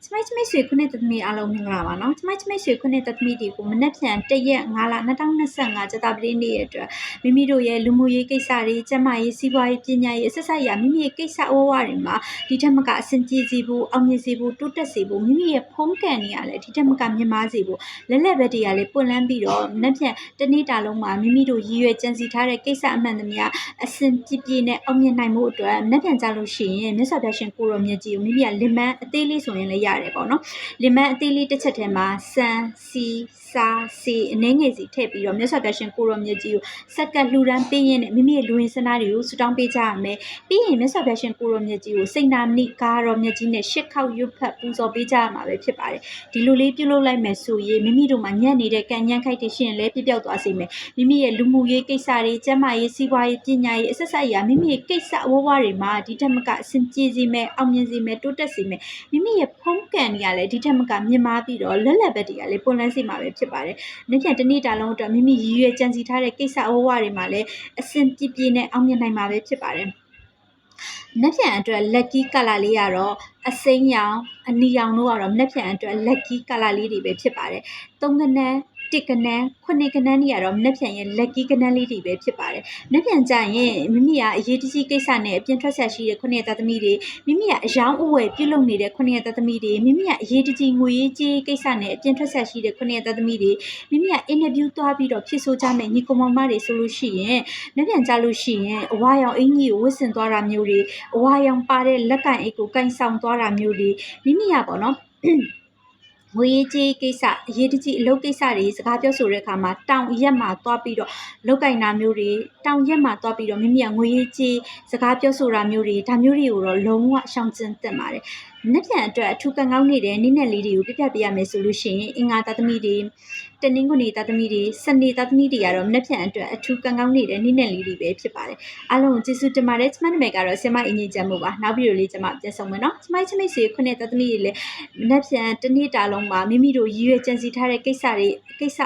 ချမေဆွေခုနှစ်သမီးအားလုံးမင်္ဂလာပါနော်ချမေဆွေခုနှစ်သမီးတွေကိုမနေ့ပြန်တရက်9လ2025ကျတာပတင်းနေ့ရဲ့အတွက်မိမိတို့ရဲ့လူမှုရေးကိစ္စတွေကျန်းမာရေးစီးပွားရေးပညာရေးအဆက်ဆက်ရမိမိရဲ့ကိစ္စအဝဝတွေမှာဒီထက်မကအဆင်ပြေစေဖို့အောင်မြင်စေဖို့တိုးတက်စေဖို့မိမိရဲ့ဖုံးကန်နေရလဲဒီထက်မကမြင်မာစေဖို့လက်လက်ဘက်တွေကလည်းပွင့်လန်းပြီးတော့မနေ့ပြန်တနေ့တာလုံးမှာမိမိတို့ရည်ရွယ်ကြံစီထားတဲ့ကိစ္စအမှန်တည်းအဆင်ပြေနဲ့အောင်မြင်နိုင်မှုအတွက်မနေ့ပြန်ကြလို့ရှိရင်မြတ်စွာဘုရားရှင်ကိုရောမြတ်ကြီးကိုမိမိကလင်မန်းအသေးလေးဆိုရင်လည်းရတယ်ပေါ့နော်လင်မန်းအသေးလေးတစ်ချက်ထဲမှာစံစီစာစီအနေငယ်စီထည့်ပြီးတော့မြတ်စွာဘုရားရှင်ကိုရောမြတ်ကြီးကိုစက္ကန့်လှူဒန်းပေးရင်းနဲ့မိမိရဲ့လူဝင်စနာတွေကိုဆူတောင်းပေးကြရမယ်ပြီးရင်မြတ်စွာဘုရားရှင်ကိုရောမြတ်ကြီးကိုစိတ်နာမဏိကာရောမြတ်ကြီးနဲ့ရှစ်ခေါက်ရွတ်ဖတ်ပူဇော်ပေးကြရမှာပဲဖြစ်ပါတယ်ဒီလိုလေးပြုလုပ်လိုက်မယ်ဆိုရင်မိမိတို့မှာညံ့နေတဲ့ကံညံ့ခိုက်တွေရှင်လည်းပြပြောက်သွားစေမယ်မိမိရဲ့လူမှုရေးကိစ္စတွေကျန်းမာရေးစီးပွားရေးပညာရေးအဆက်ဆက်ရာမိမိရဲ့ကိစ္စအဝဝတွေမှာဒီထက်မကအဆင်ပြေစေမယ်အောင်မြင်စေမယ်တိုးတက်စေမယ်မိမိရဲ့ဖုံးကန်တွေကလည်းဒီထက်မကမြင်မာပြီးတော့လက်လက်ဘက်တွေကလည်းပွင့်လန်းစေမှာပဲဖြစ်ပါတယ်။နေ့ပြန်တနေ့တာလုံးအတွက်မိမိရည်ရွယ်ကြံစီထားတဲ့ကိစ္စအဝဝတွေမှာလည်းအဆင်ပြေနဲ့အောင်မြင်နိုင်မှာပဲဖြစ်ပါတယ်။နေ့ပြန်အတွက် lucky color လေးကတော့အစိမ်းရောင်အနီရောင်တို့ကတော့နေ့ပြန်အတွက် lucky color လေးတွေပဲဖြစ်ပါတယ်။သုံးကနန်းတစ်ကနန်းခုနှစ်ကနန်းတွေကတော့မနှက်ပြန်ရဲ့ lucky ကနန်းလေးတွေပဲဖြစ်ပါတယ်။မနှက်ပြန်ကြရင်မိမိကအရေးတကြီးကိစ္စနဲ့အပြင်ထွက်ဆက်ရှိတဲ့ခုနှစ်သားသမီးတွေမိမိကအယောင်အဝယ်ပြုလုပ်နေတဲ့ခုနှစ်သားသမီးတွေမိမိကအရေးတကြီးငွေရေးကြေးကိစ္စနဲ့အပြင်ထွက်ဆက်ရှိတဲ့ခုနှစ်သားသမီးတွေမိမိကအင်တာဗျူးသွားပြီးတော့ဖြည့်ဆို့ကြမယ်ညီကောင်မတွေဆိုလို့ရှိရင်မနှက်ပြန်ကြလို့ရှိရင်အဝါရောင်အင်ကြီးကိုဝတ်ဆင်သွားတာမျိုးတွေအဝါရောင်ပါတဲ့လက်ကင်အိတ်ကိုကင်ဆောင်သွားတာမျိုးတွေမိမိကပေါ့နော်ငွေကြေးကိစ္စအရေးတကြီးအလုပ်ကိစ္စတွေစကားပြောဆိုတဲ့အခါမှာတောင်ရက်မှာသွားပြီးတော့လောက်ကင်တာမျိုးတွေတောင်ရက်မှာသွားပြီးတော့မိမိကငွေကြေးစကားပြောဆိုတာမျိုးတွေဒါမျိုးတွေကိုတော့လုံးဝရှောင်ကျဉ်သင့်ပါတယ်။နှစ်ပြန်အတွက်အထူးကံကောင်းနေတဲ့နေ့နဲ့လေးတွေကိုပြပြပေးရမယ်ဆိုလို့ရှိရင်အင်္ဂါသားသမီးတွေတနင်္ဂနွေသားသမီးတွေစနေသားသမီးတွေကတော့နှစ်ပြန်အတွက်အထူးကံကောင်းနေတဲ့နေ့နဲ့လေးတွေပဲဖြစ်ပါတယ်။အားလုံးကိုကျေးဇူးတင်ပါတယ်။ကျမနာမည်ကတော့ဆင်မအင်ကြီးချမ်းမို့ပါ။နောက်ဗီဒီယိုလေးကျမပြန်ဆောင်မယ်နော်။ကျမချမိတ်ဆွေခုနှစ်သားသမီးတွေလည်းနှစ်ပြန်တနေ့တာလုံးမှာမိမိတို့ရည်ရွယ်ကြံစီထားတဲ့ကိစ္စ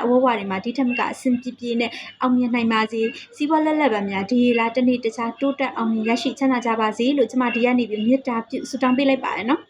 အဝဝတွေမှာဒီထက်မကအဆင်ပြေနဲ့အောင်မြင်နိုင်ပါစေစီးပွားလက်လက်ပါများဒီလားတနေ့တခြားတိုးတက်အောင်မြင်ရရှိချမ်းသာကြပါစေလို့ကျမဒီကနေပြီးမေတ္တာပြုဆုတောင်းပေးလိုက်ပါရနော်